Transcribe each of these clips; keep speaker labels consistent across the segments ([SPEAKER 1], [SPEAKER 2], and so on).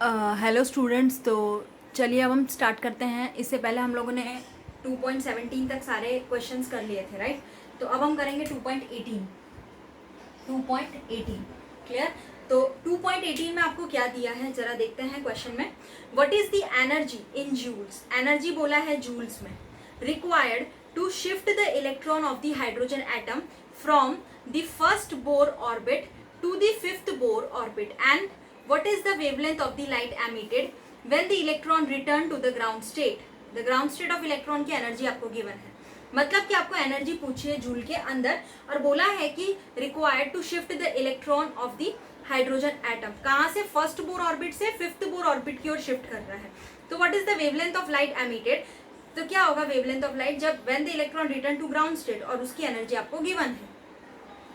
[SPEAKER 1] Hello students. तो चलिए अब हम स्टार्ट करते हैं। इससे पहले हम लोगों ने 2.17 तक सारे क्वेश्चंस कर लिए थे, राइट। तो अब हम करेंगे 2.18 क्लियर। तो 2.18 में आपको क्या दिया है जरा देखते हैं क्वेश्चन में। What is the energy in joules, energy बोला है जूल्स में, required to shift the electron of the hydrogen atom from the first Bohr orbit to the fifth Bohr orbit, and what is the wavelength of the light emitted when the electron return to the ground state. The ground state of electron की energy आपको given है, मतलब कि आपको energy पूछी है joule के अंदर और बोला है कि required to shift the electron of the hydrogen atom, कहाँ से फर्स्ट बोर ऑर्बिट से फिफ्थ बोर ऑर्बिट की ओर शिफ्ट कर रहा है। तो what is the wavelength of light emitted, तो क्या होगा वेवलेंथ ऑफ लाइट जब when the electron return to ground state, और उसकी एनर्जी आपको गिवन है।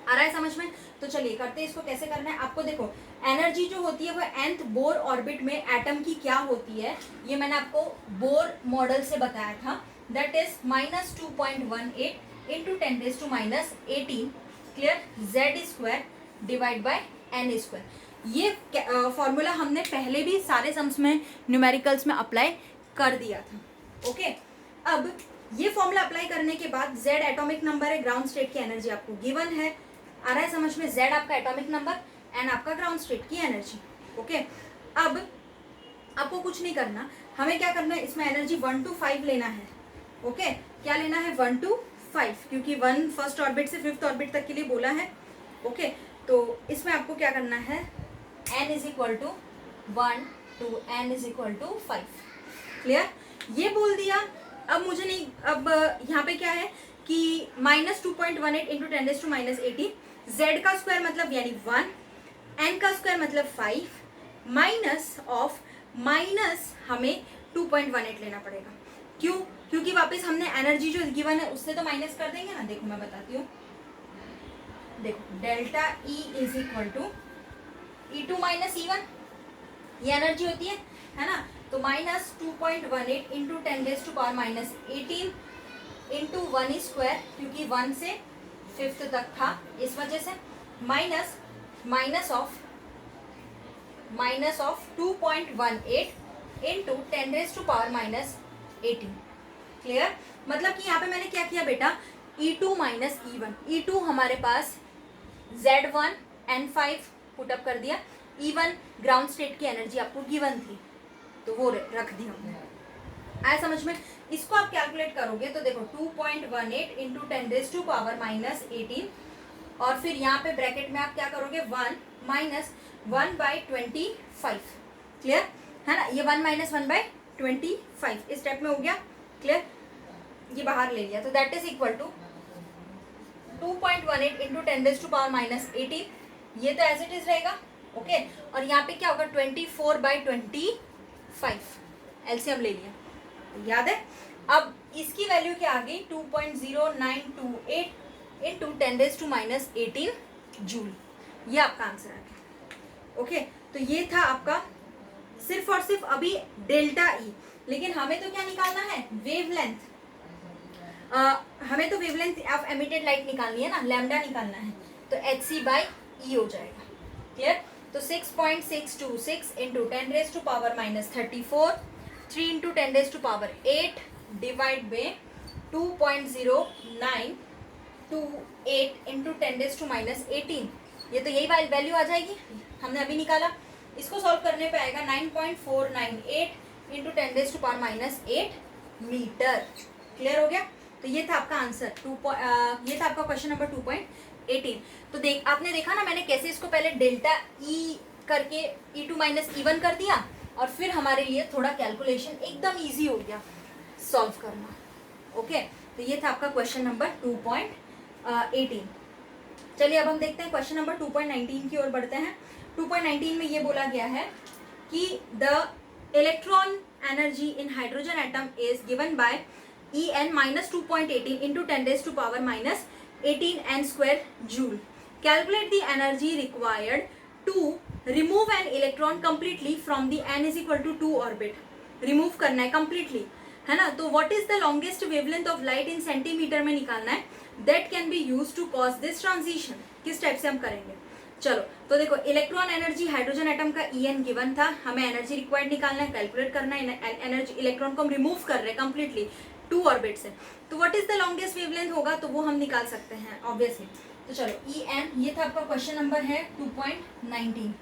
[SPEAKER 1] आ रहा है समझ में। तो चलिए करते हैं इसको कैसे करना है। आपको देखो एनर्जी जो होती है वो nth बोर ऑर्बिट में एटम की क्या होती है, ये मैंने आपको बोर मॉडल से बताया था। That is -2.18 into 10⁻⁻18 clear, Z square divide by N square. ये फॉर्मूला हमने पहले भी सारे सम्स में न्यूमेरिकल्स में अप्लाई कर दिया था। ओके, अब ये फॉर्मूला अप्लाई करने के बाद जेड एटॉमिक नंबर है, ग्राउंड स्टेट की एनर्जी आपको गिवन है। आ रहा है समझ में। Z आपका एटॉमिक नंबर, एन आपका ग्राउंड स्टेट की एनर्जी। ओके, अब आपको कुछ नहीं करना, हमें क्या करना है, इसमें एनर्जी 1 to 5 लेना है। ओके, क्या लेना है 1 to 5, क्योंकि 1 फर्स्ट ऑर्बिट से फिफ्थ ऑर्बिट तक के लिए बोला है। ओके, तो इसमें आपको क्या करना है, n is equal to 1 to n is equal to 5 clear. ये बोल दिया। अब मुझे नहीं, अब यहाँ पे क्या है कि -2.18 इंटू 10⁻⁻18, z का स्क्वायर मतलब यानी 1, n का स्क्वायर मतलब 5, माइनस हमें 2.18 लेना पड़ेगा। क्यों? क्योंकि वापस हमने एनर्जी जो गिवन है उससे तो माइनस कर देंगे ना। देखो मैं बताती हूँ, देखो delta E is equal to E2 minus E1, ये एनर्जी होती है ना। तो -2.18 इंटू 10⁻⁻18 इंटू 1 स्क्वायर, क्योंकि 1 से फिफ्थ तक था इस वजह से, माइनस ऑफ 2.18 इंटू 10⁻⁻18 क्लियर। मतलब कि यहाँ पे मैंने क्या किया बेटा, E2 माइनस E1, E2 हमारे पास Z1 N5 पुटअप कर दिया, E1 ग्राउंड स्टेट की एनर्जी आपको गिवन थी तो वो रख दी हमने। आया समझ में। इसको आप कैलकुलेट करोगे तो देखो 2.18 इंटू 10⁻⁻18 और फिर यहाँ पे ब्रैकेट में आप क्या करोगे 1 माइनस 1/25 क्लियर है ना। ये 1 माइनस 1/25 इस स्टेप में हो गया क्लियर, ये बाहर ले लिया। तो that is equal to 2.18 into 10⁻⁻18, ये तो एज इट इज रहेगा। ओके, और यहाँ पे क्या होगा 24/25 एलसीएम ले लिया, याद है। अब इसकी वैल्यू क्या आ गई 2.0928 इंटू 10⁻⁻18 जूल, ये आपका आंसर आ गया। ओके, तो ये था आपका सिर्फ और सिर्फ अभी डेल्टा ई, लेकिन हमें तो क्या निकालना है, वेवलेंथ। हमें तो वेवलेंथ ऑफ एमिटेड लाइट निकालनी है ना, लैम्डा निकालना है, तो hc/e हो जाएगा क्लियर। तो 6.626 into 10⁻⁻34, 3 into 10⁻8 divide by 2.0928 into 10⁻18, ये तो यही वैल्यू आ जाएगी, हमने अभी निकाला। इसको सॉल्व करने पे आएगा 9.498 इंटू 10⁻⁻8 मीटर क्लियर हो गया। तो ये था आपका आंसर ये था आपका क्वेश्चन नंबर 2.18। तो आपने देखा ना मैंने कैसे इसको पहले डेल्टा ई करके E2 माइनस E1 कर दिया और फिर हमारे लिए थोड़ा कैलकुलेशन एकदम इजी हो गया सॉल्व करना। ओके, तो ये था आपका क्वेश्चन नंबर 2.18। चलिए अब हम देखते हैं क्वेश्चन नंबर 2.19 की ओर बढ़ते हैं। 2.19 में ये बोला गया है कि the electron energy in hydrogen atom is given by En -2.18 into 10⁻⁻18 n square joule. Calculate the energy required to remove an electron completely from the n is equal to 2 orbit. Remove करना है completely, है ना। तो what is the longest wavelength of light in centimetre में निकालना है, that can be use to cause this transition. किस type से हम करेंगे, चलो तो देखो इलेक्ट्रॉन एनर्जी हाइड्रोजन एटम का En गिवन था, हमें एनर्जी रिक्वायर्ड निकालना है, कैलकुलेट करना है। एनर्जी इलेक्ट्रॉन को हम रिमूव कर रहे हैं कंप्लीटली 2 ऑर्बिट से, तो what is the longest wavelength होगा, तो वो हम निकाल सकते हैं ऑब्वियसली। तो चलो En, ये था आपका क्वेश्चन नंबर है 2.19।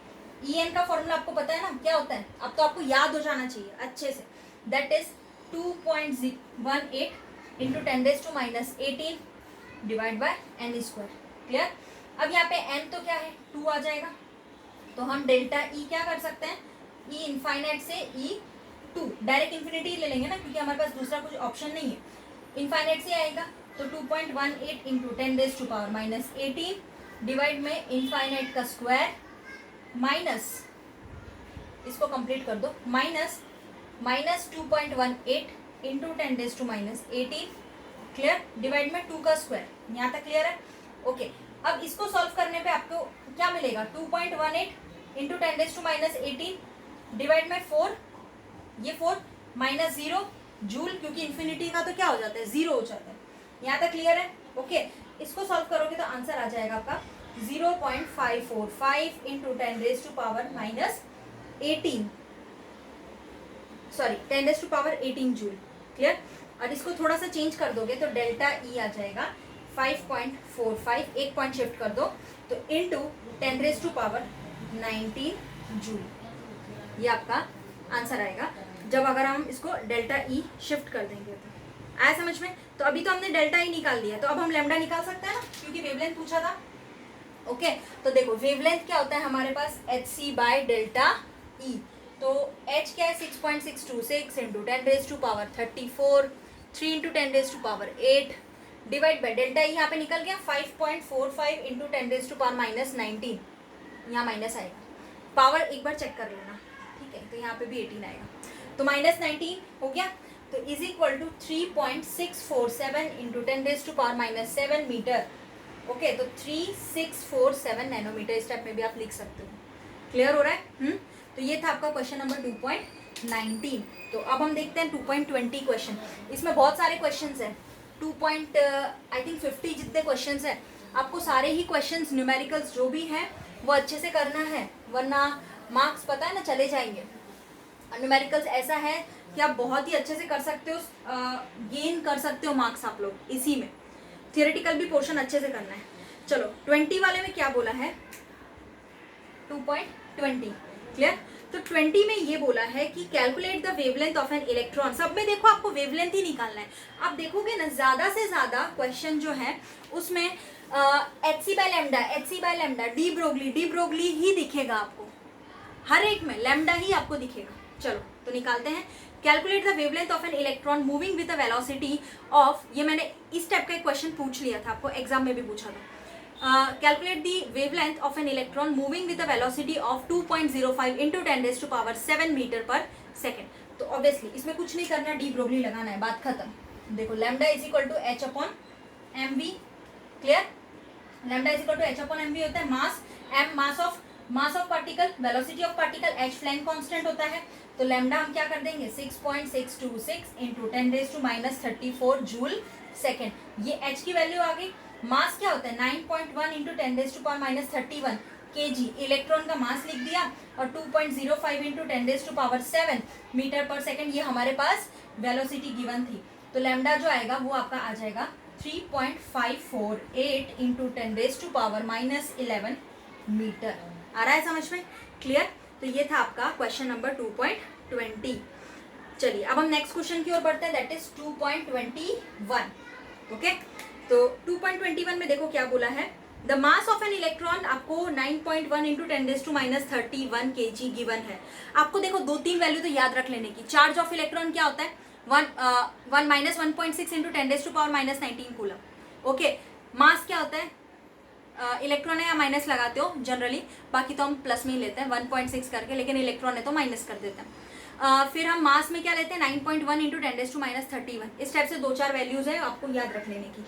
[SPEAKER 1] En का फॉर्मूला आपको पता है ना क्या होता है, अब तो आपको याद हो जाना चाहिए अच्छे से, that is 2.18 into 10⁻18 divide by n square. Clear. अब यहाँ पे n तो क्या है 2 आ जाएगा, तो हम डेल्टा E क्या कर सकते हैं, E इनफाइनाइट से E2 डायरेक्ट इन्फिनिटी ले लेंगे ना, क्योंकि हमारे पास दूसरा कुछ ऑप्शन नहीं है, इनफाइनाइट से आएगा। तो 2.18 इंटू 10⁻18 डिवाइड में इनफाइनाइट का स्क्वायर माइनस, इसको कंप्लीट कर दो, माइनस 2.18 इंटू 10⁻18 क्लियर, डिवाइड में 2 का स्क्वायर। यहाँ तक क्लियर है? ओके। अब इसको सॉल्व करने पे आपको क्या मिलेगा, 2.18 इंटू 10⁻18 डिवाइड में 4, ये 4 माइनस 0 जूल, क्योंकि इन्फिनिटी का तो क्या हो जाता है 0 हो जाता है। यहाँ तक क्लियर है? ओके। इसको सॉल्व करोगे तो आंसर आ जाएगा आपका 0.545 इंटू 10⁻18 सॉरी 10⁻18 जूल। क्लियर। और इसको थोड़ा सा चेंज कर दोगे तो डेल्टा ई आ जाएगा 5.45, एक पॉइंट शिफ्ट कर दो तो इंटू 10⁻19 जूल, ये आपका आंसर आएगा जब अगर हम इसको डेल्टा ई शिफ्ट कर देंगे। तो आया समझ में? तो अभी तो हमने डेल्टा ई निकाल लिया, तो अब हम लैम्डा निकाल सकते हैं ना, क्योंकि वेवलेंथ पूछा था। ओके। तो देखो वेवलेंथ क्या होता है हमारे पास, hc बाय डेल्टा ई। तो h क्या है 6.626 into 10⁻34, 3 into 10⁻8 divide by delta E, यहाँ पे निकल गया 5.45 इंटू 10⁻19, यहाँ माइनस आएगा, पावर एक बार चेक कर लेना, ठीक है। तो यहाँ पे भी 18 आएगा, तो -19 हो गया। तो is equal to 3.647 into 10⁻7 metre. Okay. तो 3647 नैनोमीटर स्टेप में भी आप लिख सकते हो। क्लियर हो रहा है? तो ये था आपका क्वेश्चन नंबर 2.19। तो अब हम देखते हैं 2.20 क्वेश्चन। इसमें बहुत सारे क्वेश्चंस हैं, 2.50 जितने क्वेश्चंस हैं। आपको सारे ही क्वेश्चंस न्यूमेरिकल्स जो भी हैं वो अच्छे से करना है, वरना मार्क्स पता है ना चले जाएंगे। न्यूमेरिकल्स ऐसा है कि आप बहुत ही अच्छे से कर सकते हो, गेन कर सकते हो मार्क्स आप लोग इसी में। थियोरेटिकल भी पोर्शन अच्छे से करना है। चलो 20 वाले में क्या बोला है, 2.20 क्लियर। तो 20 में ये बोला है कि calculate the wavelength of an electron. सब में देखो आपको वेवलेंथ ही निकालना है। आप देखोगे ना ज्यादा से ज्यादा क्वेश्चन जो है उसमें H C by lambda, de Broglie ही दिखेगा आपको, हर एक में लैम्डा ही आपको दिखेगा। चलो तो निकालते हैं। Calculate the wavelength of an electron moving with the velocity of, ये मैंने इस टाइप का एक क्वेश्चन पूछ लिया था, आपको एग्जाम में भी पूछा था। Calculate the wavelength of an electron moving with a velocity of 2.05 into 10⁻7 metre पर सेकेंड। तो ऑब्वियसली इसमें कुछ नहीं करना, डी ब्रोगली लगाना है, बात खत्म। देखो lambda is equal to H upon M V. Clear. Lambda is equal to H upon M V होता है mass, M mass of particle, velocity of particle, H Planck constant होता है। तो लैम्डा हम क्या कर देंगे 6.626 इंटू 10⁻34 जूल सेकेंड। ये एच की वैल्यू आ गई। मास क्या होता है 9.1 इंटू 10⁻31 kg, इलेक्ट्रॉन का मास लिख दिया, और 2.05 इंटू 10⁻7 मीटर पर सेकेंड, ये हमारे पास वेलोसिटी गिवन थी। तो लैम्डा जो आएगा वो आपका आ जाएगा 3.548 इंटू 10⁻11 मीटर। आ रहा है समझ में? क्लियर। तो ये था आपका क्वेश्चन नंबर 2.20। चलिए अब हम नेक्स्ट क्वेश्चन की ओर बढ़ते हैं, दैट इज 2.21। ओके। तो 2.21 में देखो क्या बोला है, the mass of an electron आपको 9.1 इंटू 10⁻31 kg गिवन है। आपको देखो 2-3 वैल्यू तो याद रख लेने की। चार्ज ऑफ इलेक्ट्रॉन क्या होता है 1-1.6 इंटू 10⁻19 कूलम। ओके। मास क्या होता है, इलेक्ट्रॉन है या माइनस लगाते हो जनरली, बाकी तो हम प्लस में ही लेते हैं 1.6 करके, लेकिन इलेक्ट्रॉन है तो माइनस कर देते हैं। फिर हम मास में क्या लेते हैं 9.1 इंटू 10⁻31। इस टाइप से 2-4 वैल्यूज है आपको याद रख लेने की।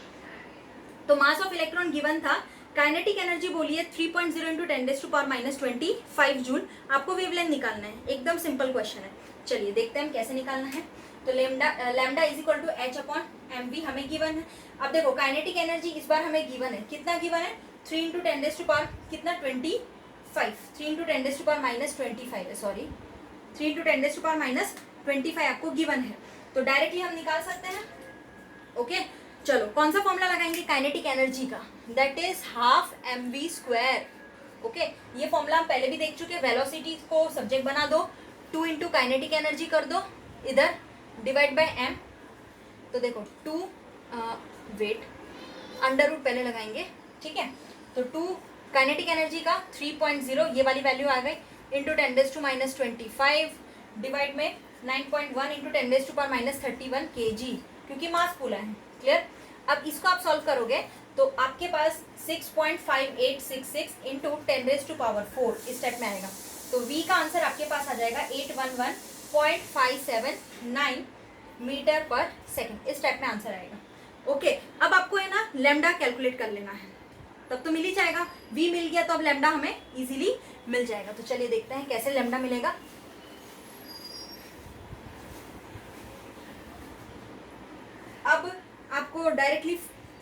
[SPEAKER 1] तो मास ऑफ इलेक्ट्रॉन गिवन था, काइनेटिक एनर्जी बोलिए 3.0 इंटू 10⁻25 जूल। आपको वेवलेंथ निकालना है, एकदम सिंपल क्वेश्चन है। चलिए देखते हैं हम कैसे निकालना है। तो lambda is equal to H upon M V हमें गिवन है। अब देखो काइनेटिक एनर्जी इस बार हमें गिवन है, कितना गिवन है 3 इंटू 10⁻⁻, कितना 25, 3 इंटू 10⁻⁻25 है, सॉरी 3 इंटू 10⁻⁻25 आपको गिवन है, तो डायरेक्टली हम निकाल सकते हैं। ओके चलो कौन सा फॉर्मूला लगाएंगे काइनेटिक एनर्जी का, that is half mv²। Okay ये फॉर्मूला हम पहले भी देख चुके हैं, वेलोसिटी को सब्जेक्ट बना दो, 2 इंटू काइनेटिक एनर्जी कर दो इधर, डिवाइड बाय m, तो देखो 2 वेट अंडर रूट पहले लगाएंगे, ठीक है, तो 2 काइनेटिक एनर्जी का 3.0 ये वाली वैल्यू आ गई, इंटू 10⁻⁻25 डिवाइड में 9.1 इंटू 10⁻⁻31 kg, क्योंकि मास पूरा है। क्लियर? अब इसको आप सॉल्व करोगे तो आपके पास 6.5866 इंटू 10⁻⁴ इस टाइप में आएगा, तो v का आंसर आपके पास आ जाएगा 811.579 मीटर पर सेकेंड, इस टाइप में आंसर आएगा। ओके अब आपको है ना लैम्डा कैलकुलेट कर लेना है, तब तो मिल ही जाएगा, v मिल गया तो अब लैम्डा हमें इजीली मिल जाएगा। तो चलिए देखते हैं कैसे लैम्डा मिलेगा। अब आपको डायरेक्टली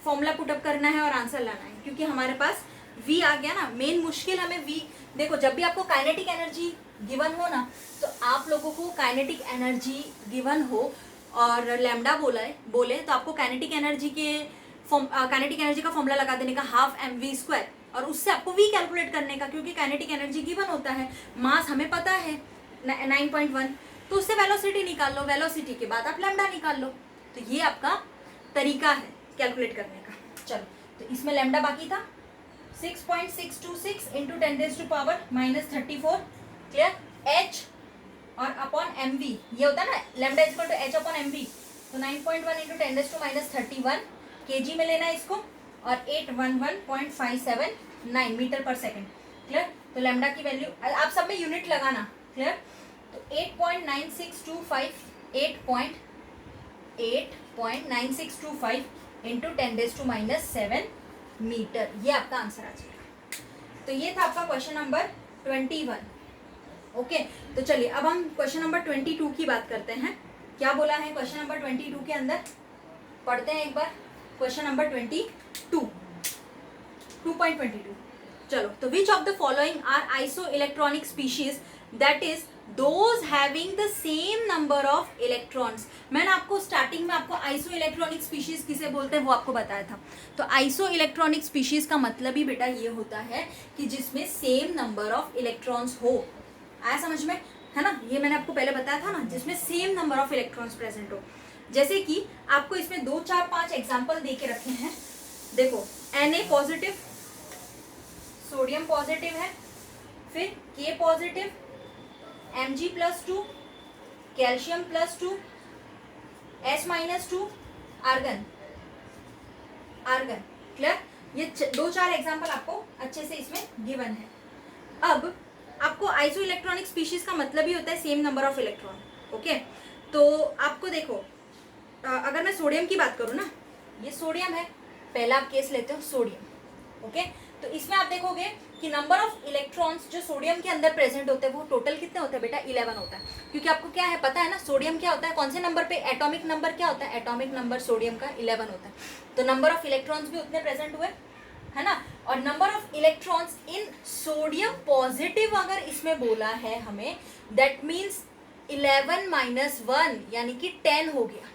[SPEAKER 1] फॉर्मूला पुटअप करना है और आंसर लाना है, क्योंकि हमारे पास v आ गया ना। मेन मुश्किल हमें v, देखो जब भी आपको काइनेटिक एनर्जी गिवन हो ना, तो आप लोगों को काइनेटिक एनर्जी गिवन हो और लैम्डा बोले तो आपको काइनेटिक एनर्जी का फॉर्मूला लगा देने का हाफ mv², और उससे आपको v कैलकुलेट करने का, क्योंकि काइनेटिक एनर्जी गिवन होता है, मास हमें पता है 9.1, तो उससे वेलोसिटी निकाल लो, वेलोसिटी के बाद आप लैम्डा निकाल लो। तो ये आपका तरीका है कैलकुलेट करने का। चलो तो इसमें लैम्डा बाकी था 6.626 इंटू 10⁻⁻34, क्लियर, h और अपॉन mv, ये होता है ना lambda equal to h upon mv, तो 9.1 इंटू 10⁻31 kg में लेना है इसको, और 811.579 मीटर पर सेकेंड। क्लियर? तो लैम्डा की वैल्यू आप सब में यूनिट लगाना। क्लियर? तो 8.9625 इंटू 10⁻⁷ मीटर, ये आपका आंसर आ जाएगा। तो ये था आपका क्वेश्चन नंबर 21। ओके तो चलिए अब हम क्वेश्चन नंबर 22 की बात करते हैं। क्या बोला है क्वेश्चन नंबर 22 के अंदर, पढ़ते हैं एक बार क्वेश्चन नंबर 2.22। चलो तो which of the following are isoelectronic species that is those having the same number of electrons. मैंने आपको स्टार्टिंग में आपको आइसो इलेक्ट्रॉनिक स्पीशीज किसे बोलते हैं वो आपको बताया था। तो आइसो इलेक्ट्रॉनिक स्पीशीज का मतलब ही बेटा ये होता है कि जिसमें सेम नंबर ऑफ इलेक्ट्रॉन्स हो। आया समझ में, है ना, ये मैंने आपको पहले बताया था ना, जिसमें same number of electrons present हो। जैसे कि आपको इसमें 2 4 5 एग्जाम्पल दे के रखे हैं। देखो Na पॉजिटिव, सोडियम पॉजिटिव है, फिर K positive, Mg+2, calcium +2, S-2, argon. Clear? ये 2 4 एग्जाम्पल आपको अच्छे से इसमें गिवन है। अब आपको आइसो इलेक्ट्रॉनिक स्पीशीज का मतलब ही होता है same number of electron. Okay तो आपको देखो अगर मैं सोडियम की बात करूँ ना, ये सोडियम है, पहला आप केस लेते हो सोडियम। ओके तो इसमें आप देखोगे कि नंबर ऑफ इलेक्ट्रॉन्स जो सोडियम के अंदर प्रेजेंट होते हैं वो टोटल कितने होते हैं बेटा, 11 होता है। क्योंकि आपको क्या है पता है ना, सोडियम क्या होता है, कौन से नंबर पे, एटॉमिक नंबर क्या होता है, एटॉमिक नंबर सोडियम का 11 होता है। तो नंबर ऑफ इलेक्ट्रॉन्स भी उतने प्रेजेंट हुए, है ना। और number of electrons in sodium positive अगर इसमें बोला है हमें, दैट मीन्स 11 - 1 यानी कि 10 हो गया।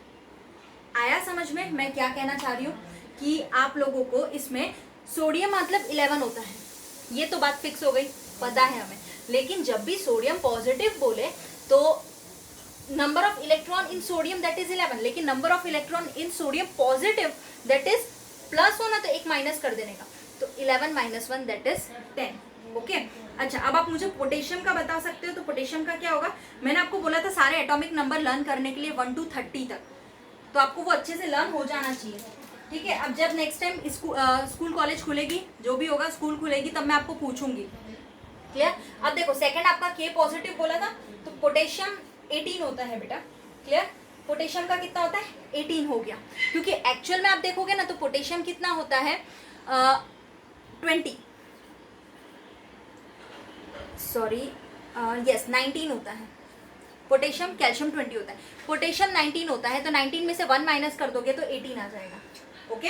[SPEAKER 1] आया समझ में मैं क्या कहना चाह रही हूँ, कि आप लोगों को इसमें सोडियम मतलब 11 होता है, ये तो बात फिक्स हो गई, पता है हमें। लेकिन जब भी सोडियम पॉजिटिव बोले तो number of electron in sodium that is 11, लेकिन number of electron in sodium positive that is plus होना तो एक माइनस कर देने का, तो 11 - 1 दैट इज 10। ओके अच्छा अब आप मुझे पोटेशियम का बता सकते हो, तो पोटेशियम का क्या होगा, मैंने आपको बोला था सारे एटॉमिक नंबर लर्न करने के लिए 1 to 30 तक, तो आपको वो अच्छे से लर्न हो जाना चाहिए। ठीक है, अब जब नेक्स्ट टाइम स्कूल कॉलेज खुलेगी, जो भी होगा स्कूल खुलेगी, तब मैं आपको पूछूंगी। क्लियर? अब देखो सेकंड आपका K पॉजिटिव बोला था, तो पोटेशियम 18 होता है बेटा। क्लियर? पोटेशियम का कितना होता है, 18 हो गया, क्योंकि एक्चुअल में आप देखोगे ना तो पोटेशियम कितना होता है 19 होता है पोटेशियम, कैल्शियम 20 होता है, पोटेशियम 19 होता है, तो 19 में से 1 माइनस कर दोगे तो 18 आ जाएगा। ओके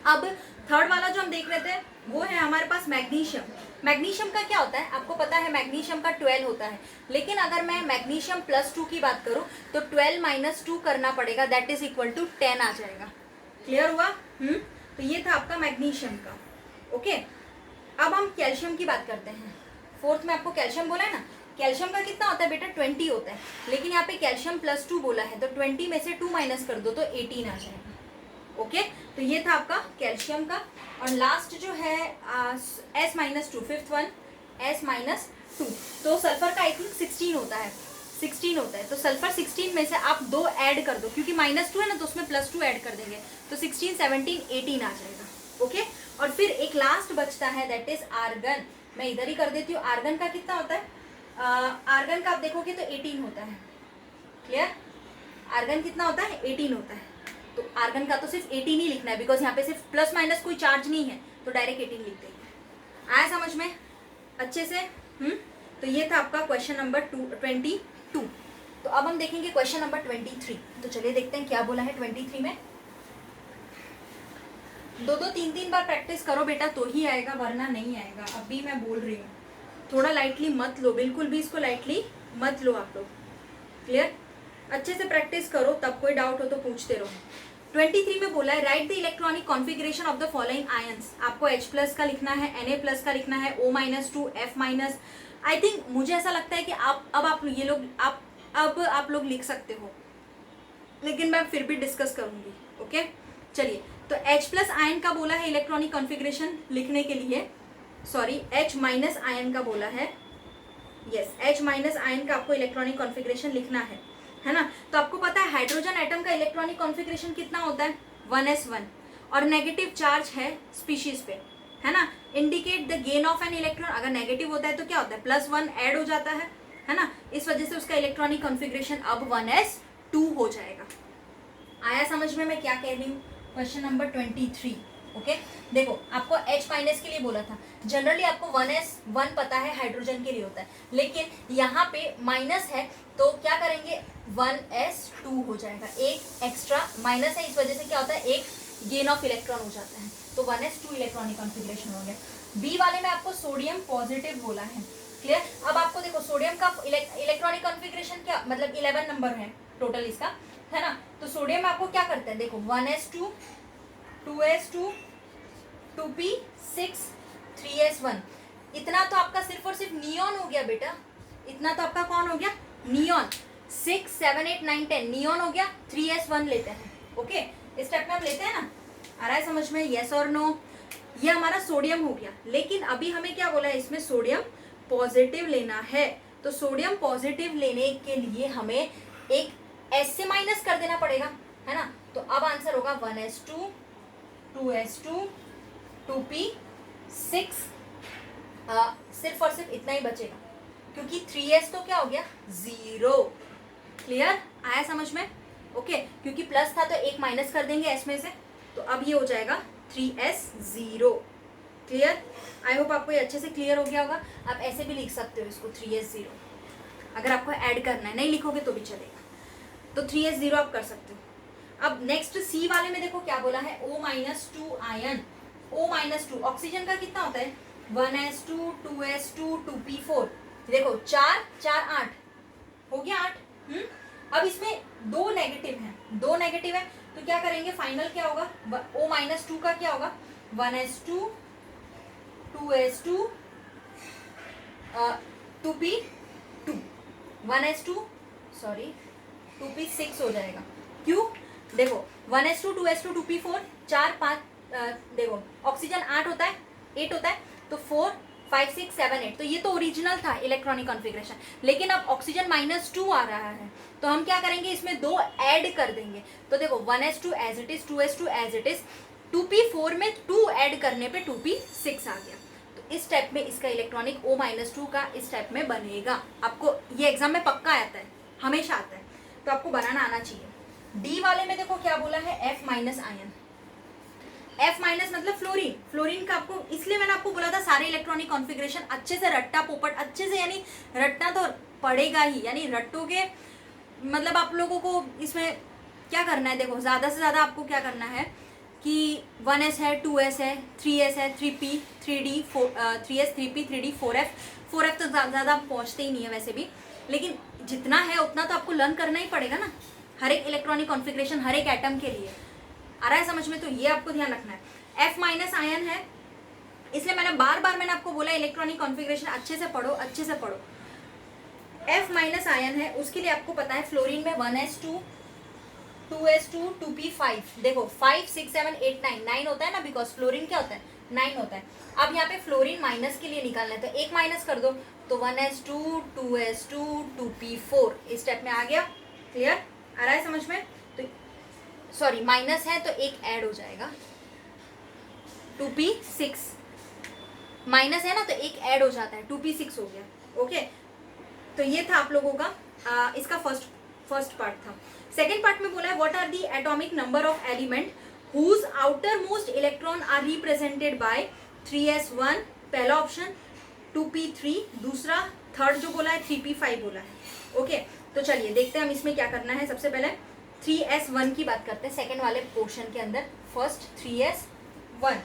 [SPEAKER 1] अब थर्ड वाला जो हम देख रहे थे वो है हमारे पास मैग्नीशियम। मैग्नीशियम का क्या होता है आपको पता है, मैग्नीशियम का 12 होता है, लेकिन अगर मैं मैग्नीशियम +2 की बात करूं तो 12 - 2 करना पड़ेगा, दैट इज इक्वल टू 10 आ जाएगा। क्लियर हुआ? तो ये था आपका मैग्नीशियम का। ओके, अब हम कैल्शियम की बात करते हैं। फोर्थ में आपको कैल्शियम बोला है ना, कैल्शियम का कितना होता है बेटा 20 होता है, लेकिन यहाँ पे कैल्शियम +2 बोला है, तो 20 में से 2 माइनस कर दो तो 18 आ जाएगा। ओके, तो ये था आपका कैल्शियम का। और लास्ट जो है S-2, फिफ्थ वन S-2, तो सल्फर का आई थिंक 16 होता है, 16 होता है, तो सल्फर 16 में से आप 2 ऐड कर दो, क्योंकि -2 है ना तो उसमें +2 ऐड कर देंगे, तो 16, 17, 18 आ जाएगा। ओके, और फिर एक लास्ट बचता है दैट इज आर्गन। मैं इधर ही कर देती हूँ। आर्गन का कितना होता है, आर्गन का आप देखोगे तो 18 होता है। क्लियर? आर्गन कितना होता है 18 होता है, तो आर्गन का तो सिर्फ 18 ही लिखना है, बिकॉज यहाँ पे सिर्फ प्लस माइनस कोई चार्ज नहीं है, तो डायरेक्ट 18 लिख देंगे। आया समझ में अच्छे से? तो ये था आपका क्वेश्चन नंबर 22। तो अब हम देखेंगे क्वेश्चन नंबर 23। तो चलिए देखते हैं क्या बोला है 23 में। 2-2, 3-3 बार प्रैक्टिस करो बेटा तो ही आएगा, वरना नहीं आएगा। अभी मैं बोल रही हूँ, थोड़ा लाइटली मत लो, बिल्कुल भी इसको लाइटली मत लो आप लोग। क्लियर? अच्छे से प्रैक्टिस करो, तब कोई डाउट हो तो पूछते रहो। 23 में बोला है right the electronic configuration of the following ions. आपको H+ का लिखना है, Na+ का लिखना है, O-2, F-। आई थिंक मुझे ऐसा लगता है कि अब आप लोग लिख सकते हो, लेकिन मैं फिर भी डिस्कस करूंगी। ओके, चलिए। तो H+ आयन का बोला है इलेक्ट्रॉनिक कॉन्फ़िगरेशन लिखने के लिए, सॉरी H- आयन का बोला है। यस, H- आयन का आपको इलेक्ट्रॉनिक कॉन्फ़िगरेशन लिखना है ना। तो आपको पता है हाइड्रोजन एटम का इलेक्ट्रॉनिक कॉन्फ़िगरेशन कितना होता है 1s1, और नेगेटिव चार्ज है स्पीशीज पे, है ना। Indicate the gain of an electron, अगर नेगेटिव होता है तो क्या होता है +1 ऐड हो जाता है ना। इस वजह से उसका इलेक्ट्रॉनिक कॉन्फ़िगरेशन अब 1s2 हो जाएगा। आया समझ में मैं क्या कह रही हूँ? Question number 23। ओके, देखो आपको H- के लिए बोला था, जनरली आपको 1s1 पता है हाइड्रोजन के लिए होता है, लेकिन यहाँ पे माइनस है तो क्या करेंगे 1s2 हो जाएगा। एक एक्स्ट्रा माइनस है, इस वजह से क्या होता है एक गेन ऑफ इलेक्ट्रॉन हो जाता है, तो 1s2 इलेक्ट्रॉनिक कॉन्फ़िगरेशन हो गया। बी वाले में आपको सोडियम पॉजिटिव बोला है। क्लियर? अब आपको देखो सोडियम का इलेक्ट्रॉनिक कॉन्फ़िगरेशन क्या, मतलब 11 नंबर है टोटल इसका, है ना। तो सोडियम आपको क्या करते हैं, देखो 1s2, 2s2, 2p6, 3s1, इतना तो आपका सिर्फ और सिर्फ नियॉन हो गया बेटा। इतना तो आपका कौन हो गया, नियॉन। 6, 7, 8, 9, 10 नियॉन हो गया। 3s1 लेते हैं। ओके, इस स्टेप में हम लेते हैं ना। आ रहा है समझ में? यस और नो? ये हमारा सोडियम हो गया, लेकिन अभी हमें क्या बोला है, इसमें सोडियम पॉजिटिव लेना है। तो सोडियम पॉजिटिव लेने के लिए हमें एक S से माइनस कर देना पड़ेगा, है ना। तो अब आंसर होगा 1s2, 2s2, 2p6, सिर्फ और सिर्फ इतना ही बचेगा, क्योंकि 3s तो क्या हो गया 0। क्लियर? आया समझ में? ओके, क्योंकि प्लस था तो एक माइनस कर देंगे s में से, तो अब ये हो जाएगा 3s0। क्लियर? आई होप आपको ये अच्छे से क्लियर हो गया होगा। आप ऐसे भी लिख सकते हो इसको 3s0, अगर आपको ऐड करना है, नहीं लिखोगे तो भी चलेगा, तो 3s0 आप कर सकते हो। अब नेक्स्ट सी वाले में देखो क्या बोला है, O-2 आयन। O-2 ऑक्सीजन का कितना होता है 1s2, 2s2, 2p4, देखो 4, 4, 8 हो गया 8। अब इसमें 2 नेगेटिव हैं, 2 नेगेटिव है, तो क्या करेंगे फाइनल क्या होगा, O-2 का क्या होगा 1s2, 2s2, 2p2, 1s2 sorry 2p6 हो जाएगा। क्यों? देखो 1s2, 2s2, 2p4, 4, 5, देखो ऑक्सीजन 8 होता है, 8 होता है, तो 4, 5, 6, 7, 8, तो ये तो ओरिजिनल था इलेक्ट्रॉनिक कॉन्फ़िगरेशन, लेकिन अब ऑक्सीजन -2 आ रहा है, तो हम क्या करेंगे इसमें 2 ऐड कर देंगे। तो देखो 1s2 as it is, 2s2 as it is, 2p4 में 2 ऐड करने पे 2p6 आ गया। तो इस स्टेप में इसका इलेक्ट्रॉनिक O-2 का इस स्टेप में बनेगा। आपको ये एग्जाम में पक्का आता है, हमेशा आता है, तो आपको बनाना आना चाहिए। डी वाले में देखो क्या बोला है F- आयन। F- मतलब फ्लोरीन। फ्लोरीन का आपको इसलिए मैंने आपको बोला था सारे इलेक्ट्रॉनिक कॉन्फ़िगरेशन अच्छे से रट्टा पोपट अच्छे से, यानी रटना तो पड़ेगा ही, यानी रट्टोगे मतलब आप लोगों को इसमें क्या करना है, देखो ज़्यादा से ज़्यादा आपको क्या करना है, कि 1s है, 2s है, 3s है, 3p, 3d, 3s, 3p, 3d, 4f। 4f तो ज़्यादा पहुँचते ही नहीं है वैसे भी, लेकिन जितना है उतना तो आपको लर्न करना ही पड़ेगा ना, हर एक इलेक्ट्रॉनिक कॉन्फ़िगरेशन हर एक एटम के लिए। आ रहा है समझ में? तो ये आपको ध्यान रखना है। F माइनस आयन है, इसलिए मैंने आपको बोला इलेक्ट्रॉनिक कॉन्फ़िगरेशन अच्छे से पढ़ो, अच्छे से पढ़ो। F माइनस आयन है, उसके लिए आपको पता है फ्लोरीन में 1s2, 2s2, 2p5। देखो 5, 6, 7, 8, 9, 9 होता है ना, बिकॉज फ्लोरीन क्या होता है, 9 होता है। अब यहाँ पे फ्लोरीन माइनस के लिए निकालना है, तो एक माइनस कर दो, तो 1s2, 2s2, 2p4 इस स्टेप में आ गया। क्लियर? आ रहा है समझ में? तो सॉरी माइनस है तो एक ऐड हो जाएगा, 2p6 माइनस है ना, तो एक ऐड हो जाता है, 2p6 हो गया। ओके, तो ये था आप लोगों का इसका फर्स्ट पार्ट था। सेकेंड पार्ट में बोला है what are the atomic number of element whose outermost electron are represented by 3s1 पहला ऑप्शन, 2p3 दूसरा, थर्ड जो बोला है 3p5 बोला है। ओके, तो चलिए देखते हैं हम इसमें क्या करना है। सबसे पहले 3s1 की बात करते हैं सेकेंड वाले पोर्शन के अंदर। फर्स्ट 3s1,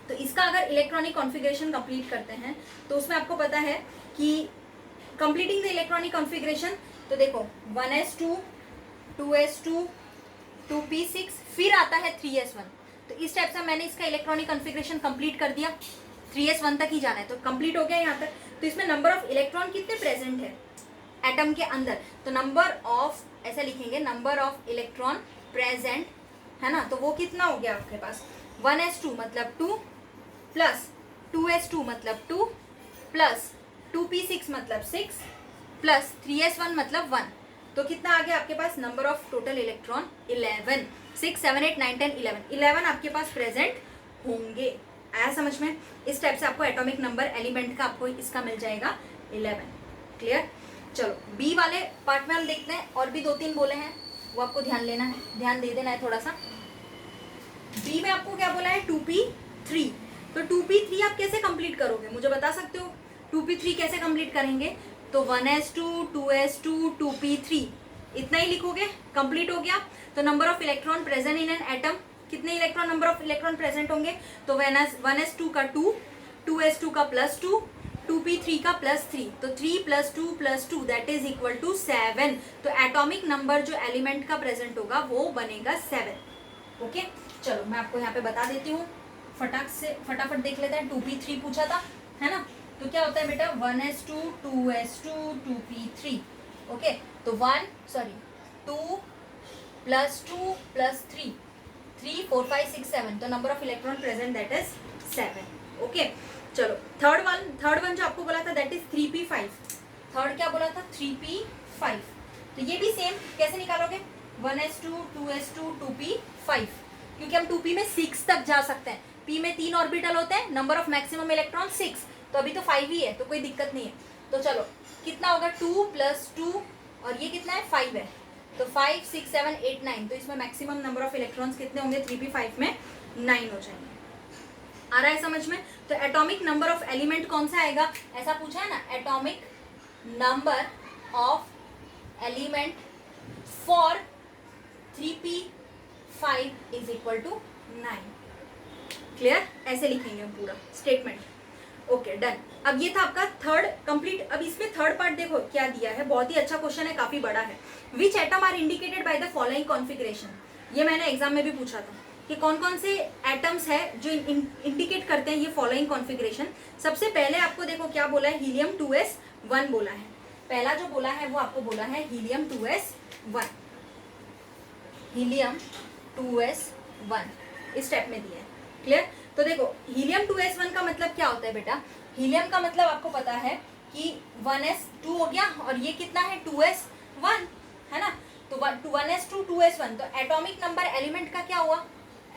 [SPEAKER 1] तो इसका अगर इलेक्ट्रॉनिक कॉन्फ़िगरेशन कंप्लीट करते हैं तो उसमें आपको पता है कि कंप्लीटिंग द इलेक्ट्रॉनिक कॉन्फ़िगरेशन, तो देखो 1s2, 2s2, 2p6, फिर आता है 3s1। तो इस टाइप से मैंने इसका इलेक्ट्रॉनिक कॉन्फ़िगरेशन कंप्लीट कर दिया, 3s1 तक ही जाना है, तो कंप्लीट हो गया यहाँ तक। तो इसमें नंबर ऑफ इलेक्ट्रॉन कितने प्रेजेंट है एटम के अंदर, तो नंबर ऑफ ऐसा लिखेंगे, नंबर ऑफ इलेक्ट्रॉन प्रेजेंट है ना, तो वो कितना हो गया आपके पास, 1s2 मतलब 2 प्लस 2s2 मतलब 2 प्लस 2p6 मतलब 6 प्लस 3s1 मतलब 1, तो कितना आ गया आपके पास नंबर ऑफ टोटल इलेक्ट्रॉन 11। 6, 7, 8, 9, 10, 11 आपके पास प्रेजेंट होंगे। आया समझ में? इस टाइप से आपको एटॉमिक नंबर एलिमेंट का आपको इसका मिल जाएगा 11। क्लियर? चलो बी वाले पार्ट में हम देखते हैं, और भी 2-3 बोले हैं वो आपको ध्यान लेना है, ध्यान दे देना है थोड़ा सा। बी में आपको क्या बोला है, 2p3, तो 2p3 आप कैसे कंप्लीट करोगे मुझे बता सकते हो? 2p3 कैसे कंप्लीट करेंगे, तो 1s2, 2s2, 2p3 इतना ही लिखोगे, कंप्लीट हो गया। तो number of electron present in an atom, कितने electron number of electron present होंगे, तो 1s2 का 2, 2s2 का +2, 2p3 का +3, तो 3 + 2 + 2 दैट इज इक्वल टू 7। तो एटॉमिक नंबर जो एलिमेंट का प्रेजेंट होगा वो बनेगा 7। ओके, चलो मैं आपको यहाँ पे बता देती हूँ, फटाफट देख लेते हैं। 2p3 पूछा था है ना, तो क्या होता है बेटा, 1s2, 2s2, 2p3। ओके, तो 2 + 2 + 3, 3, 4, 5, 6, 7, तो number of electron present that is 7। Okay, चलो थर्ड वन जो आपको बोला था दैट इज 3p5। थर्ड क्या बोला था, 3p5, तो ये भी सेम कैसे निकालोगे, 1s2, 2s2, 2p5, क्योंकि हम 2p में 6 तक जा सकते हैं, p में 3 ऑर्बिटल होते हैं, नंबर ऑफ मैक्सिमम इलेक्ट्रॉन 6, तो अभी तो 5 ही है, तो कोई दिक्कत नहीं है। तो चलो कितना होगा, 2 + 2 और ये कितना है, 5 है, तो 5, 6, 7, 8, 9, तो इसमें मैक्सिमम नंबर ऑफ इलेक्ट्रॉन्स कितने होंगे, 3p5 में 9 हो जाएंगे। आ रहा है समझ में? तो एटॉमिक नंबर ऑफ एलिमेंट कौन सा आएगा, ऐसा पूछा है ना, atomic number of element for 3p5 is equal to 9। Clear? ऐसे लिखेंगे हम पूरा स्टेटमेंट। Okay done. अब ये था आपका थर्ड कंप्लीट। अब इसमें थर्ड पार्ट देखो क्या दिया है, बहुत ही अच्छा क्वेश्चन है, काफी बड़ा है। Which atom are indicated by the following configuration, ये मैंने एग्जाम में भी पूछा था कि कौन कौन से एटम्स है जो इंडिकेट करते हैं ये फॉलोइंग कॉन्फ़िगरेशन। सबसे पहले आपको देखो क्या बोला है, हीलियम 2s1 बोला है, पहला जो बोला है वो आपको बोला है हीलियम 2s1, हीलियम 2s1 इस स्टेप में दिया है। क्लियर? तो देखो हीलियम 2s1 का मतलब क्या होता है बेटा, हीलियम का मतलब आपको पता है कि 1s2 हो गया और ये कितना है 2s1 है ना, तो 1s2 2s1, तो एटॉमिक नंबर एलिमेंट का क्या हुआ,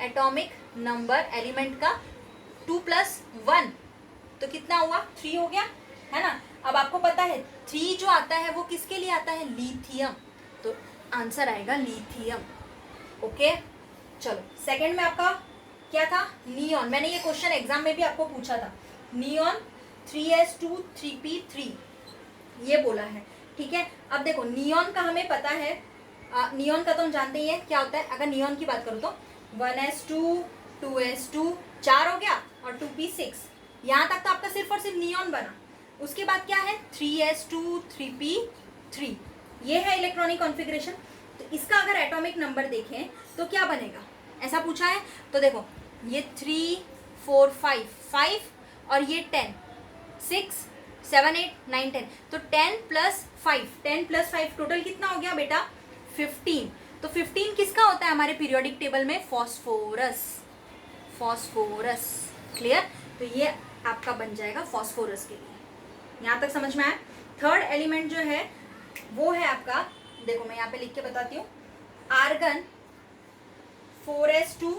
[SPEAKER 1] एटॉमिक नंबर एलिमेंट का 2 + 1, तो कितना हुआ 3 हो गया है ना। अब आपको पता है 3 जो आता है वो किसके लिए आता है, लिथियम, तो आंसर आएगा लिथियम। ओके, चलो सेकंड में आपका क्या था, नियॉन। मैंने ये क्वेश्चन एग्जाम में भी आपको पूछा था, नियॉन 3s2 3p3 ये बोला है। ठीक है, अब देखो नियॉन का हमें पता है, नियॉन का तो हम जानते ही है क्या होता है। अगर नियॉन की बात करूँ तो 1s2 2s2 4 हो गया और 2p6। यहाँ तक तो आपका सिर्फ और सिर्फ नियॉन बना। उसके बाद क्या है 3s2 3p3, ये है इलेक्ट्रॉनिक कॉन्फ़िगरेशन। तो इसका अगर एटॉमिक नंबर देखें तो क्या बनेगा, ऐसा पूछा है तो देखो ये 3 4 5 5 और ये 10 6 7 8 9 10, तो 10 + 5 टोटल कितना हो गया बेटा 15। तो 15 किसका होता है हमारे पीरियोडिक टेबल में, फॉस्फोरस। Phosphorus clear. तो ये आपका बन जाएगा फॉस्फोरस के लिए। यहाँ तक समझ में आया। थर्ड एलिमेंट जो है वो है आपका, देखो मैं यहाँ पे लिख के बताती हूँ, आर्गन 4s2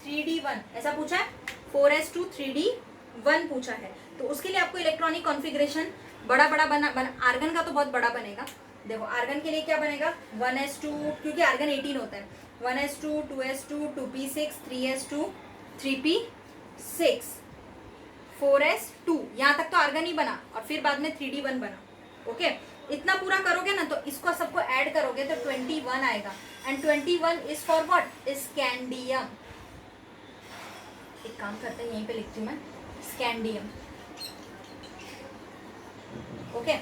[SPEAKER 1] 3d1, ऐसा पूछा है 4s2 3d1 पूछा है। तो उसके लिए आपको इलेक्ट्रॉनिक कॉन्फ़िगरेशन बड़ा बना आर्गन का तो बहुत बड़ा बनेगा। देखो आर्गन के लिए क्या बनेगा 1s2, क्योंकि आर्गन 18 होता है, 1s2 2s2 2p6 3s2 3p6 4s2, यहाँ तक तो आर्गन ही बना और फिर बाद में 3d1 बना। ओके इतना पूरा करोगे ना तो इसको सबको ऐड करोगे तो 21 आएगा। And 21 is for what, scandium. एक काम करते हैं यहीं पे लिखती हूँ मैं, स्कैंडियम। ओके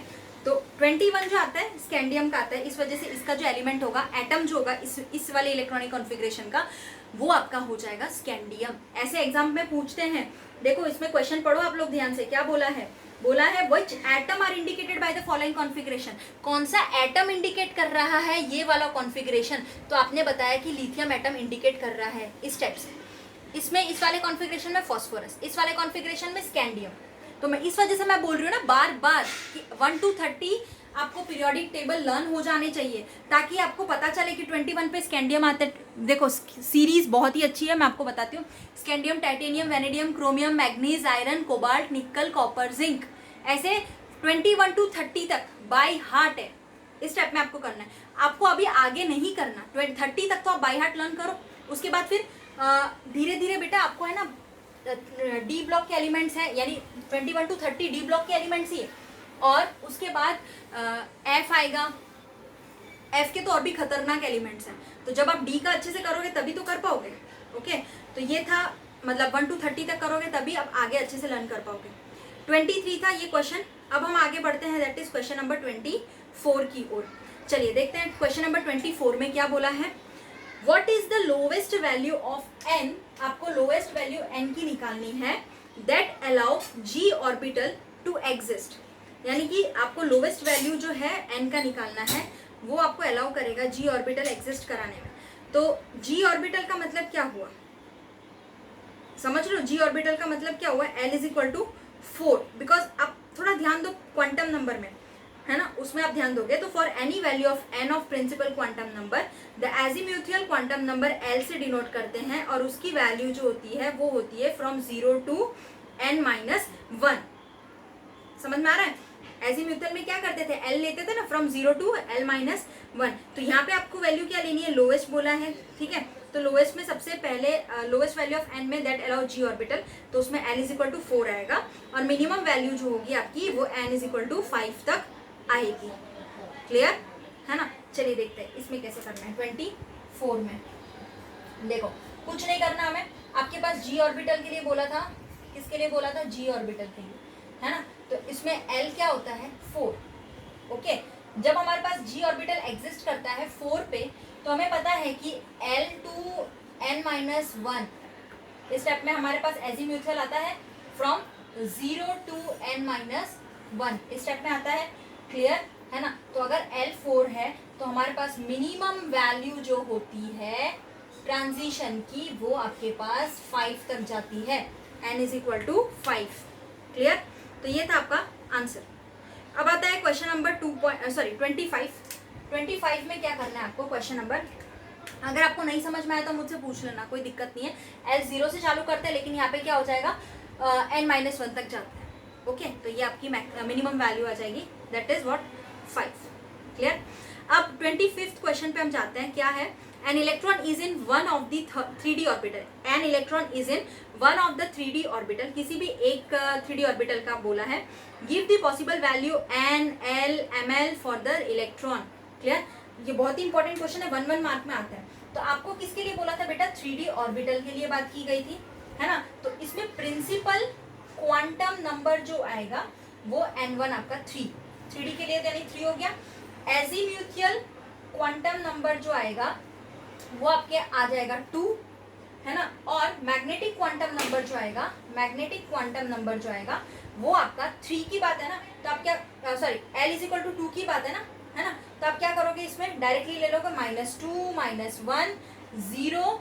[SPEAKER 1] तो 21 जो आता है स्कैंडियम का आता है। इस वजह से इसका जो एलिमेंट होगा, एटम जो होगा इस वाले इलेक्ट्रॉनिक कॉन्फ़िगरेशन का, वो आपका हो जाएगा स्कैंडियम। ऐसे एग्जाम में पूछते हैं। देखो इसमें क्वेश्चन पढ़ो आप लोग ध्यान से, क्या बोला है which atom are indicated by the following configuration, कौन सा एटम इंडिकेट कर रहा है ये वाला कॉन्फ़िगरेशन। तो आपने बताया कि लिथियम एटम इंडिकेट कर रहा है इस टाइप से, इसमें इस वाले कॉन्फ़िगरेशन में फॉस्फोरस, इस वाले कॉन्फ़िगरेशन में स्कैंडियम। तो मैं इस वजह से मैं बोल रही हूँ ना बार बार कि 1 to 30 आपको पीरियोडिक टेबल लर्न हो जाने चाहिए, ताकि आपको पता चले कि 21 पे स्कैंडियम आते हैं। देखो सीरीज बहुत ही अच्छी है, मैं आपको बताती हूँ। Scandium, titanium, vanadium, chromium, manganese, iron, cobalt, निकल, कॉपर, जिंक, ऐसे 21 to 30 तक बाय हार्ट है। इस टाइप में आपको करना है, आपको अभी आगे नहीं करना। 30 तक तो आप बाय हार्ट लर्न करो, उसके बाद फिर धीरे धीरे बेटा आपको है ना डी ब्लॉक के एलिमेंट्स हैं, यानी 21 to 30 डी ब्लॉक के एलिमेंट्स ही है। और उसके बाद एफ आएगा, एफ के तो और भी खतरनाक एलिमेंट्स हैं। तो जब आप डी का अच्छे से करोगे तभी तो कर पाओगे। ओके तो ये था, मतलब 1 to 30 तक करोगे तभी आप आगे अच्छे से लर्न कर पाओगे। 23 था ये क्वेश्चन। अब हम आगे बढ़ते हैं, दैट इज क्वेश्चन नंबर 24 की ओर। चलिए देखते हैं क्वेश्चन नंबर 24 में क्या बोला है। What is the lowest value of n, आपको लोवेस्ट वैल्यू n की निकालनी है, that allow g orbital to exist, यानी कि आपको लोवेस्ट वैल्यू जो है n का निकालना है, वो आपको अलाउ करेगा g ऑर्बिटल एग्जिस्ट कराने में। तो g ऑर्बिटल का मतलब क्या हुआ, समझ लो g ऑर्बिटल का मतलब क्या हुआ, l is equal to 4, because आप थोड़ा ध्यान दो क्वांटम नंबर में, है ना, उसमें आप ध्यान दोगे। तो for any value of n of principal quantum number the azimuthal quantum number l से डिनोट करते हैं, और उसकी वैल्यू जो होती है वो होती है फ्रॉम 0 to n-1। समझ में आ रहा है। एजीम्यूथियल में क्या करते थे, l लेते थे ना, फ्रॉम 0 to l-1। तो यहाँ पे आपको वैल्यू क्या लेनी है, लोवेस्ट बोला है, ठीक है। तो लोवेस्ट में सबसे पहले लोवेस्ट वैल्यू ऑफ n में दैट अलाउ g ऑर्बिटल, तो उसमें l इज इक्वल टू 4 आएगा, और मिनिमम वैल्यू जो होगी आपकी वो n इज इक्वल टू 5 तक आएगी। क्लियर है ना। चलिए देखते हैं इसमें कैसे करना है। 24 में देखो कुछ नहीं करना हमें, आपके पास g ऑर्बिटल के लिए बोला था, किसके लिए बोला था, g ऑर्बिटल के लिए, है ना। तो इसमें l क्या होता है 4। ओके जब हमारे पास g ऑर्बिटल एग्जिस्ट करता है 4 पे, तो हमें पता है कि l to n-1 इस स्टेप में हमारे पास एजीम्यूथियल आता है फ्रॉम 0 to n-1 इस स्टेप में आता है। क्लियर है ना। तो अगर L4 है तो हमारे पास मिनिमम वैल्यू जो होती है ट्रांजिशन की वो आपके पास 5 तक जाती है, n is equal to 5। Clear. तो ये था आपका आंसर। अब आता है क्वेश्चन नंबर 25 में क्या करना है आपको। क्वेश्चन नंबर, अगर आपको नहीं समझ में आया तो मुझसे पूछ लेना, कोई दिक्कत नहीं है। L0 से चालू करते हैं, लेकिन यहाँ पे क्या हो जाएगा n-1 तक जाता है। ओके तो ये आपकी मिनिमम वैल्यू आ जाएगी, दैट इज व्हाट 5। क्लियर। अब 25th क्वेश्चन पे हम जाते हैं। क्या है, an electron is in one of the 3D orbital. An electron is in one of the 3D orbital, किसी भी एक 3D ऑर्बिटल का बोला है। Give the possible value n l ml for the electron. Clear. ये बहुत ही important question है, 1 mark में आता है। तो आपको किसके लिए बोला था बेटा, 3D ऑर्बिटल के लिए बात की गई थी, है ना। तो इसमें प्रिंसिपल क्वांटम नंबर जो आएगा वो n1 आपका 3D के लिए यानी 3 हो गया। एजीम्यूथियल क्वांटम नंबर जो आएगा वो आपके आ जाएगा 2, है ना। और मैग्नेटिक क्वांटम नंबर जो आएगा, मैग्नेटिक क्वांटम नंबर जो आएगा वो आपका 3 की बात है ना, तो आप क्या sorry L is equal to 2 की बात है ना। तो आप क्या करोगे, इसमें डायरेक्टली ले लोगे -2 -1 0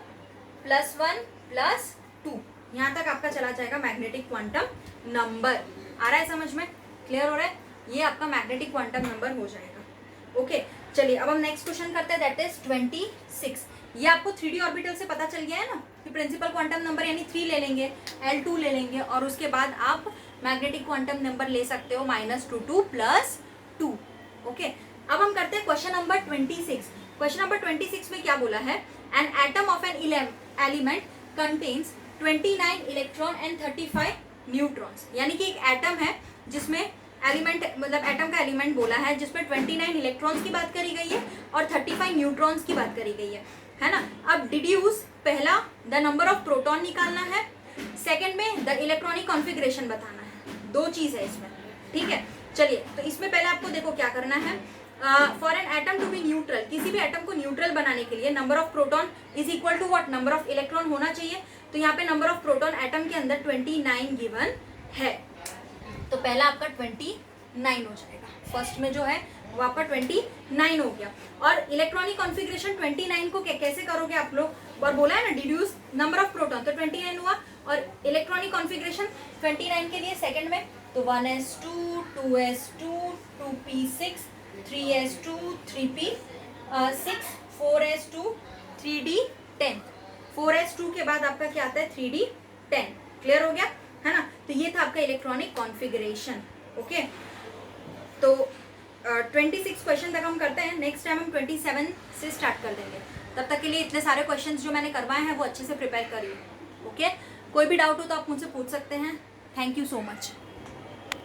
[SPEAKER 1] +1 +2, यहाँ तक आपका चला जाएगा मैग्नेटिक क्वांटम नंबर। आ रहा है समझ में, क्लियर हो रहा है, ये आपका मैग्नेटिक क्वांटम नंबर हो जाएगा। ओके चलिए अब हम नेक्स्ट क्वेश्चन करते हैं, दैट इज 26। ये आपको 3D ऑर्बिटल से पता चल गया है ना कि प्रिंसिपल क्वांटम नंबर यानी 3 ले लेंगे, L2 ले लेंगे और उसके बाद आप मैग्नेटिक क्वांटम नंबर ले सकते हो -2 +2। ओके अब हम करते हैं क्वेश्चन नंबर 26। क्वेश्चन नंबर 26 में क्या बोला है, an atom of an element contains 29 electron and 35 neutrons. यानी कि एक एटम है जिसमें एलिमेंट मतलब एटम का एलिमेंट बोला है जिसमें 29 इलेक्ट्रॉन्स की बात करी गई है और 35 न्यूट्रॉन्स की बात करी गई है ना। अब डिड्यूस, पहला द नंबर ऑफ प्रोटॉन निकालना है, सेकंड में द इलेक्ट्रॉनिक कॉन्फ़िगरेशन बताना है। 2 चीज है इसमें, ठीक है। चलिए तो इसमें पहले आपको देखो क्या करना है, for an atom to be neutral, किसी भी एटम को न्यूट्रल बनाने के लिए number of proton is equal to what, number of electron होना चाहिए। तो यहाँ पे नंबर ऑफ प्रोटॉन एटम के अंदर 29 गिवन है, तो पहला आपका 29 हो जाएगा। फर्स्ट में जो है वो आपका 29 हो गया। और इलेक्ट्रॉनिक कॉन्फ़िगरेशन 29 को कैसे करोगे आप लोग, और बोला है ना डिड्यूस नंबर ऑफ प्रोटॉन, तो 29 हुआ। और इलेक्ट्रॉनिक कॉन्फ़िगरेशन 29 के लिए सेकंड में तो 1s2 2s2 2p6 3s2 3p6 4s2 3d10, 4s2 के बाद आपका क्या आता है 3d10। क्लियर हो गया है ना। तो ये था आपका इलेक्ट्रॉनिक कॉन्फ़िगरेशन। ओके तो 26 क्वेश्चन तक हम करते हैं, नेक्स्ट टाइम हम 27 से स्टार्ट कर देंगे। तब तक के लिए इतने सारे क्वेश्चंस जो मैंने करवाए हैं वो अच्छे से प्रिपेयर करिए। ओके कोई भी डाउट हो तो आप मुझसे पूछ सकते हैं। Thank you so much.